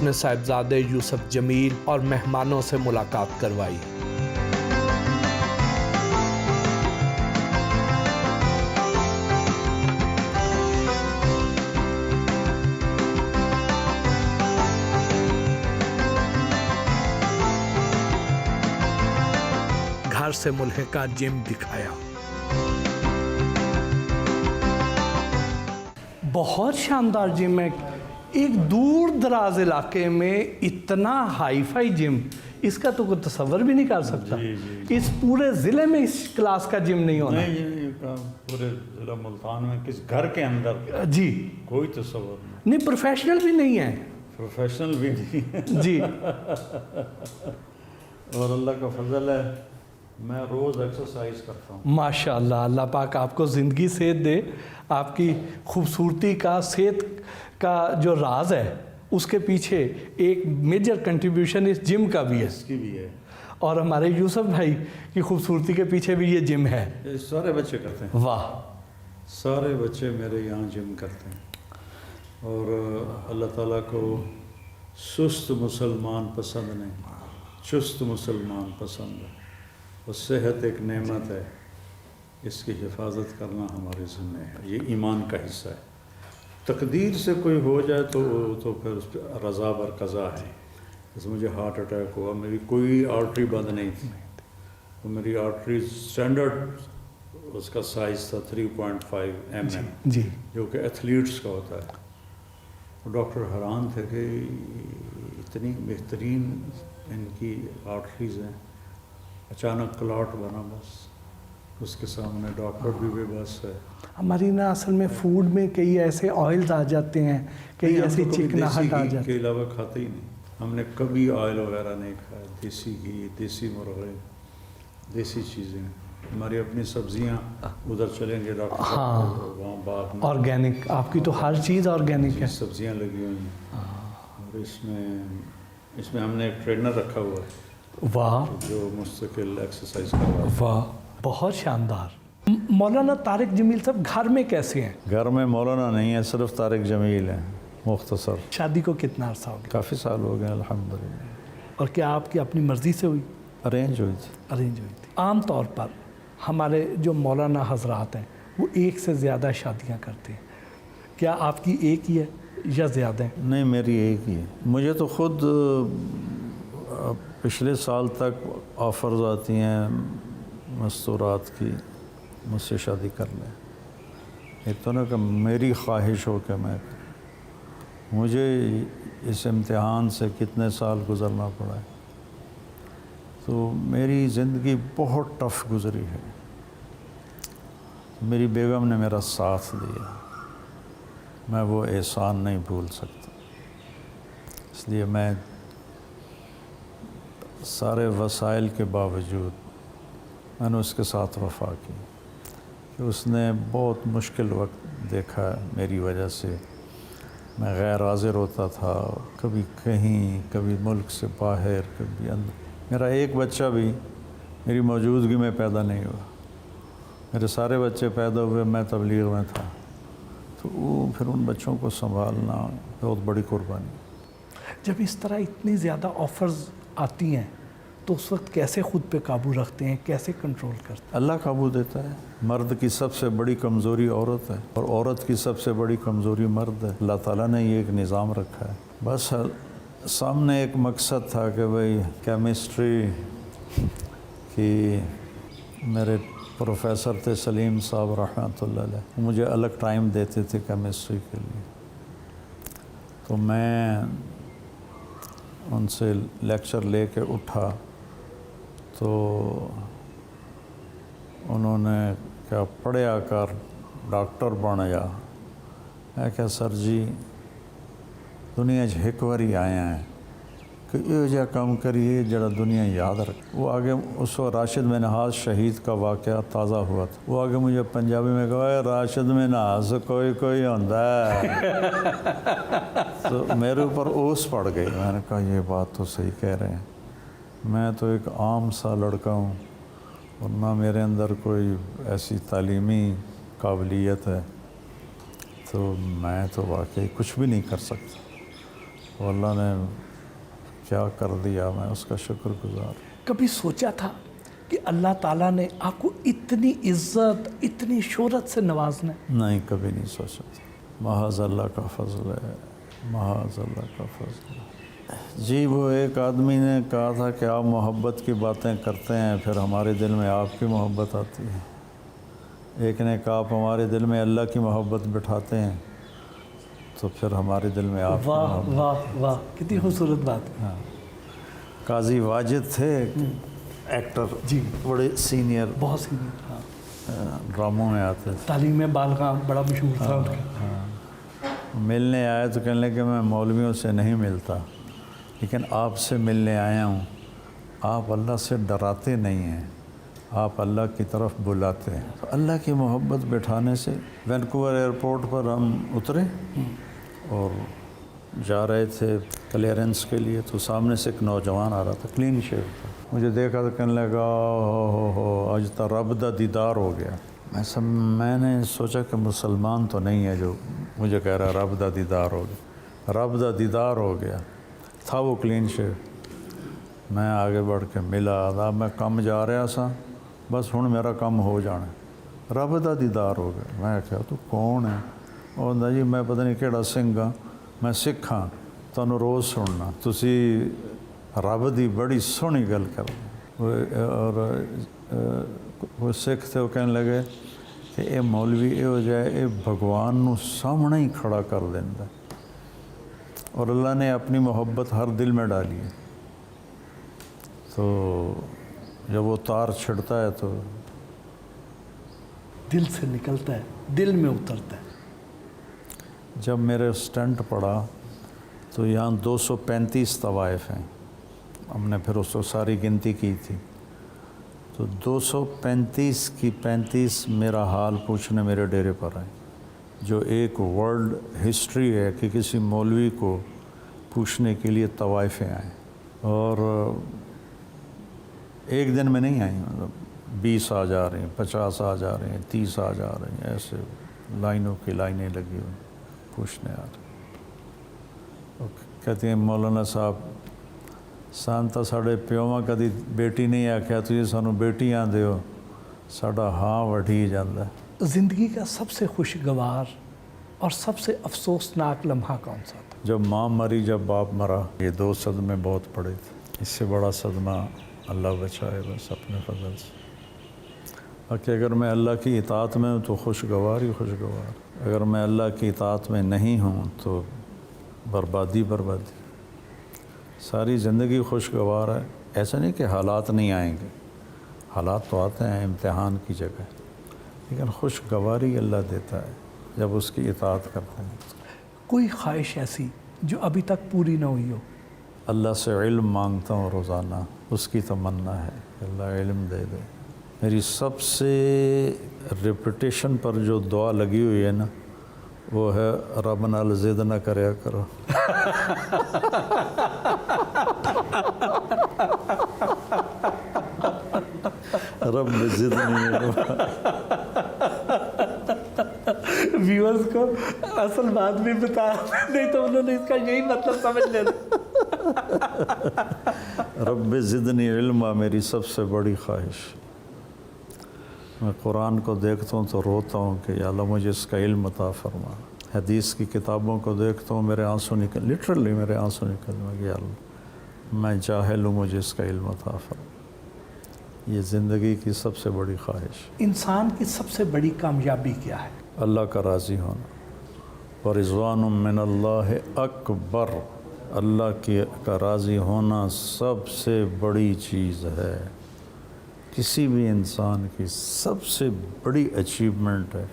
اپنے صاحبزادے یوسف جمیل اور مہمانوں سے ملاقات کروائی۔ گھر سے ملحقہ جم دکھایا۔ بہت شاندار جم ہے، ایک دور دراز علاقے میں اتنا ہائی فائی جم، اس کا تو کوئی تصور بھی نہیں کر سکتا۔ اس پورے ضلع میں اس کلاس کا جم نہیں ہونا۔ پورے ضلع ملتان میں کس گھر کے اندر جی کوئی تصور نہیں، پروفیشنل بھی نہیں ہے، پروفیشنل بھی نہیں جی۔ اور اللہ کا فضل ہے میں روز ایکسرسائز کرتا ہوں۔ ماشاءاللہ، اللہ پاک آپ کو زندگی صحت دے۔ آپ کی خوبصورتی کا، صحت کا جو راز ہے اس کے پیچھے ایک میجر کنٹریبیوشن اس جم کا بھی ہے، اس کی بھی ہے، اور ہمارے یوسف بھائی کی خوبصورتی کے پیچھے بھی یہ جم ہے۔ سارے بچے کرتے ہیں، واہ، سارے بچے میرے یہاں جم کرتے ہیں، اور اللہ تعالیٰ کو سست مسلمان پسند نہیں، چست مسلمان پسند ہے۔ اور صحت ایک نعمت ہے، اس کی حفاظت کرنا ہمارے ذمہ ہے، یہ ایمان کا حصہ ہے۔ تقدیر سے کوئی ہو جائے تو پھر اس پہ رضا بر قضا ہے۔ جیسے مجھے ہارٹ اٹیک ہوا، میری کوئی آرٹری بند نہیں تھی، تو میری آرٹری اسٹینڈرڈ اس کا سائز تھا 3.5 mm، جی، جو کہ ایتھلیٹس کا ہوتا ہے۔ ڈاکٹر حیران تھے کہ اتنی بہترین ان کی آرٹریز ہیں، اچانک کلاٹ بنا، بس اس کے سامنے ڈاکٹر بھی بے بس ہے۔ ہماری نا اصل میں فوڈ میں کئی ایسے آئلز آ جاتے ہیں، کئی ایسی چکناہٹ آ جاتی ہے۔ کے علاوہ کھاتے ہی نہیں، ہم نے کبھی آئل وغیرہ نہیں کھایا، دیسی گھی، دیسی مرغے، دیسی چیزیں۔ ہماری اپنی سبزیاں، ادھر چلیں گے ڈاکٹر صاحب وہاں باغ میں آرگینک، آپ کی تو ہر چیز آرگینک ہے۔ سبزیاں لگی ہوئی ہیں، اور اس میں ہم نے ایک ٹرینر رکھا ہوا ہے، واہ جو مستقل ایکسرسائز کر رہا ہے۔ واہ، بہت شاندار۔ مولانا طارق جمیل صاحب گھر میں کیسے ہیں؟ گھر میں مولانا نہیں ہے، صرف طارق جمیل ہے، مختصر۔ شادی کو کتنا عرصہ ہو گیا؟ کافی سال ہو گئے الحمدللہ۔ اور کیا آپ کی اپنی مرضی سے ہوئی؟ ارینج ہوئی تھی۔ ارینج ہوئی تھی۔ عام طور پر ہمارے جو مولانا حضرات ہیں وہ ایک سے زیادہ شادیاں کرتے ہیں، کیا آپ کی ایک ہی ہے یا زیادہ ہیں؟ نہیں، میری ایک ہی ہے۔ مجھے تو خود پچھلے سال تک آفرز آتی ہیں مستورات کی، مجھ سے شادی کر لیں۔ ایک تو نا کہ میری خواہش ہو کہ میں مجھے اس امتحان سے کتنے سال گزرنا پڑا ہے، تو میری زندگی بہت ٹف گزری ہے۔ میری بیگم نے میرا ساتھ دیا، میں وہ احسان نہیں بھول سکتا، اس لیے میں سارے وسائل کے باوجود میں نے اس کے ساتھ وفا کی، کہ اس نے بہت مشکل وقت دیکھا میری وجہ سے۔ میں غیر حاضر ہوتا تھا، کبھی کہیں، کبھی ملک سے باہر، کبھی اندر۔ میرا ایک بچہ بھی میری موجودگی میں پیدا نہیں ہوا، میرے سارے بچے پیدا ہوئے میں تبلیغ میں تھا، تو پھر ان بچوں کو سنبھالنا بہت بڑی قربانی۔ جب اس طرح اتنی زیادہ آفرز آتی ہیں تو اس وقت کیسے خود پہ قابو رکھتے ہیں، کیسے کنٹرول کرتے ہیں؟ اللہ قابو دیتا ہے۔ مرد کی سب سے بڑی کمزوری عورت ہے، اور عورت کی سب سے بڑی کمزوری مرد ہے۔ اللہ تعالیٰ نے یہ ایک نظام رکھا ہے۔ بس سامنے ایک مقصد تھا کہ بھئی کیمسٹری کی، میرے پروفیسر تھے سلیم صاحب رحمۃ اللہ علیہ، مجھے الگ ٹائم دیتے تھے کیمسٹری کے لیے، تو میں ان سے لیکچر لے کے اٹھا تو انہوں نے کیا پڑھیا کر ڈاکٹر بن جا۔ میں کہا سر جی دنیا ایک واری آیا ہیں کہ یہ جا کام کریے جڑا دنیا یاد رکھ۔ وہ آگے اس وقت راشد منہاز شہید کا واقعہ تازہ ہوا تھا، وہ آگے مجھے پنجابی میں کہا اے راشد منہاز کوئی ہوتا ہے، تو میرے اوپر اوس پڑ گئی۔ میں نے کہا یہ بات تو صحیح کہہ رہے ہیں، میں تو ایک عام سا لڑکا ہوں، اور نہ میرے اندر کوئی ایسی تعلیمی قابلیت ہے، تو میں تو واقعی کچھ بھی نہیں کر سکتا۔ وہ اللہ نے کیا کر دیا، میں اس کا شکر گزار۔ کبھی سوچا تھا کہ اللہ تعالیٰ نے آپ کو اتنی عزت، اتنی شہرت سے نوازنا ہے؟ نہیں، کبھی نہیں سوچا تھا۔ محض اللہ کا فضل ہے، محض اللہ کا فضل ہے۔ جی، وہ ایک آدمی نے کہا تھا کہ آپ محبت کی باتیں کرتے ہیں، پھر ہمارے دل میں آپ کی محبت آتی ہے۔ ایک نے کہا آپ ہمارے دل میں اللہ کی محبت بٹھاتے ہیں، تو پھر ہمارے دل میں آپ کی واہ محبت۔ واہ واہ، کتنی خوبصورت بات ہے۔ ہاں، قاضی واجد تھے ایکٹر، جی، بڑے سینئر، بہت سی، ہاں، ڈراموں میں آتے تھے۔ تعلیم بالغاں بڑا مشہور تھا ان کا۔ ملنے آیا تو کہنے لگے میں مولویوں سے نہیں ملتا، لیکن آپ سے ملنے آیا ہوں۔ آپ اللہ سے ڈراتے نہیں ہیں، آپ اللہ کی طرف بلاتے ہیں۔ تو اللہ کی محبت بٹھانے سے وینکوور ایئرپورٹ پر ہم اترے اور جا رہے تھے کلیئرنس کے لیے، تو سامنے سے ایک نوجوان آ رہا تھا، کلین شیو تھا۔ مجھے دیکھا تو کہنے لگا ہو آج تو رب دا دیدار ہو گیا۔ میں نے سوچا کہ مسلمان تو نہیں ہے جو مجھے کہہ رہا رب دا دیدار ہو گیا۔ رب دا دیدار ہو گیا تھا وہ کلین شیو۔ میں آگے بڑھ کے ملا، آدھا میں کم جا رہا سا، بس ہن میرا کم ہو جانا، رب دا دیدار ہو گیا۔ میں کہا تو کون ہے؟ وہ کہندا جی میں پتہ نہیں کہڑا سنگھ ہاں، میں سکھ ہاں، تانوں روز سننا، تسی رب دی بڑی سونی گل کرتے۔ اور وہ سکھ تھے، وہ کہنے لگے کہ اے مولوی یہو جہا ہے، اے بھگوان نو سامنے ہی کھڑا کر دیندا ہے، اور اللہ نے اپنی محبت ہر دل میں ڈالی ہے۔ تو جب وہ تار چھڑتا ہے تو دل سے نکلتا ہے، دل میں اترتا ہے۔ جب میرے سٹنٹ پڑا تو یہاں 235 طوائف ہیں، ہم نے پھر اس کو ساری گنتی کی تھی، تو 235 کی 35 میرا حال پوچھنے میرے ڈیرے پر آئے، جو ایک ورلڈ ہسٹری ہے کہ کسی مولوی کو پوچھنے کے لیے طوائفیں آئیں۔ اور ایک دن میں نہیں آئیں، مطلب 20 آ جا رہی ہیں، 50 آ جا رہے ہیں، 30 آ جا رہے ہیں، ایسے لائنوں کی لائنیں لگی ہوئی پوچھنے آ رہے ہیں۔ کہتے ہیں مولانا صاحب سان تو ساڑے پیوواں کدی بیٹی نہیں آکھیا، تجھے سانو بیٹیاں دیو، ساڑا ہاں وٹھی جاندہ ہے۔ زندگی کا سب سے خوشگوار اور سب سے افسوسناک لمحہ کون سا تھا؟ جب ماں مری، جب باپ مرا، یہ 2 صدمے بہت پڑے تھے۔ اس سے بڑا صدمہ اللہ بچائے بس اپنے فضل سے۔ باقی اگر میں اللہ کی اطاعت میں ہوں تو خوشگوار ہی خوشگوار، اگر میں اللہ کی اطاعت میں نہیں ہوں تو بربادی بربادی۔ ساری زندگی خوشگوار ہے، ایسا نہیں کہ حالات نہیں آئیں گے، حالات تو آتے ہیں امتحان کی جگہ، لیکن خوشگواری اللہ دیتا ہے جب اس کی اطاعت کرتے ہیں۔ کوئی خواہش ایسی جو ابھی تک پوری نہ ہوئی ہو؟ اللہ سے علم مانگتا ہوں روزانہ، اس کی تمنا ہے کہ اللہ علم دے دے۔ میری سب سے ریپیٹیشن پر جو دعا لگی ہوئی ہے نا، وہ ہے رب نال ضد نہ کریا کرو۔ رب ضد نہیں۔ ویورز کو اصل بات بھی بتا، نہیں تو انہوں نے اس کا یہی مطلب سمجھ لینا۔ رب زدنی علما میری سب سے بڑی خواہش۔ میں قرآن کو دیکھتا ہوں تو روتا ہوں کہ یا اللہ مجھے اس کا علم عطا فرما۔ حدیث کی کتابوں کو دیکھتا ہوں میرے آنسو نکل، لٹرلی میرے آنسو نکل میں کہ یا اللہ میں جاہل ہوں، مجھے اس کا علم عطا فرما۔ یہ زندگی کی سب سے بڑی خواہش۔ انسان کی سب سے بڑی کامیابی کیا ہے؟ اللہ کا راضی ہونا۔ ورضوان من اللہ اکبر، اللہ کا راضی ہونا سب سے بڑی چیز ہے۔ کسی بھی انسان کی سب سے بڑی اچیومنٹ ہے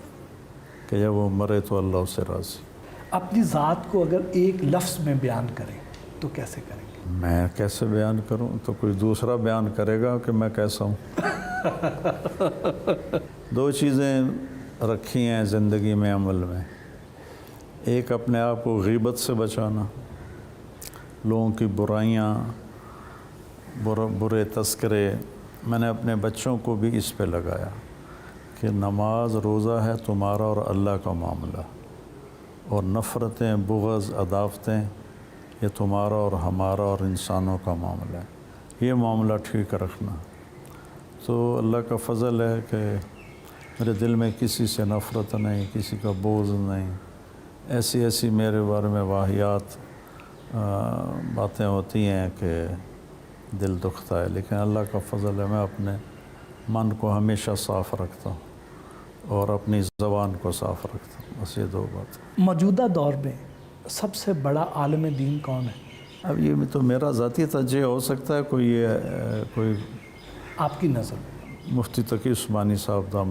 کہ جب وہ مرے تو اللہ اسے راضی۔ اپنی ذات کو اگر ایک لفظ میں بیان کریں تو کیسے کریں گے؟ میں کیسے بیان کروں؟ تو کوئی دوسرا بیان کرے گا کہ میں کیسا ہوں۔ 2 چیزیں رکھی ہیں زندگی میں عمل میں، ایک اپنے آپ کو غیبت سے بچانا، لوگوں کی برائیاں، برے تذکرے۔ میں نے اپنے بچوں کو بھی اس پہ لگایا کہ نماز روزہ ہے تمہارا اور اللہ کا معاملہ، اور نفرتیں، بغض، عداوتیں یہ تمہارا اور ہمارا اور انسانوں کا معاملہ ہے، یہ معاملہ ٹھیک رکھنا۔ تو اللہ کا فضل ہے کہ میرے دل میں کسی سے نفرت نہیں، کسی کا بغض نہیں، ایسی میرے بارے میں واہیات باتیں ہوتی ہیں کہ دل دکھتا ہے، لیکن اللہ کا فضل ہے میں اپنے من کو ہمیشہ صاف رکھتا ہوں اور اپنی زبان کو صاف رکھتا ہوں، بس یہ دو بات۔ موجودہ دور میں سب سے بڑا عالم دین کون ہے اب یہ بھی تو میرا ذاتی تجزیہ ہو سکتا ہے، کوئی آپ کی نظر میں؟ مفتی تقی عثمانی صاحب دامت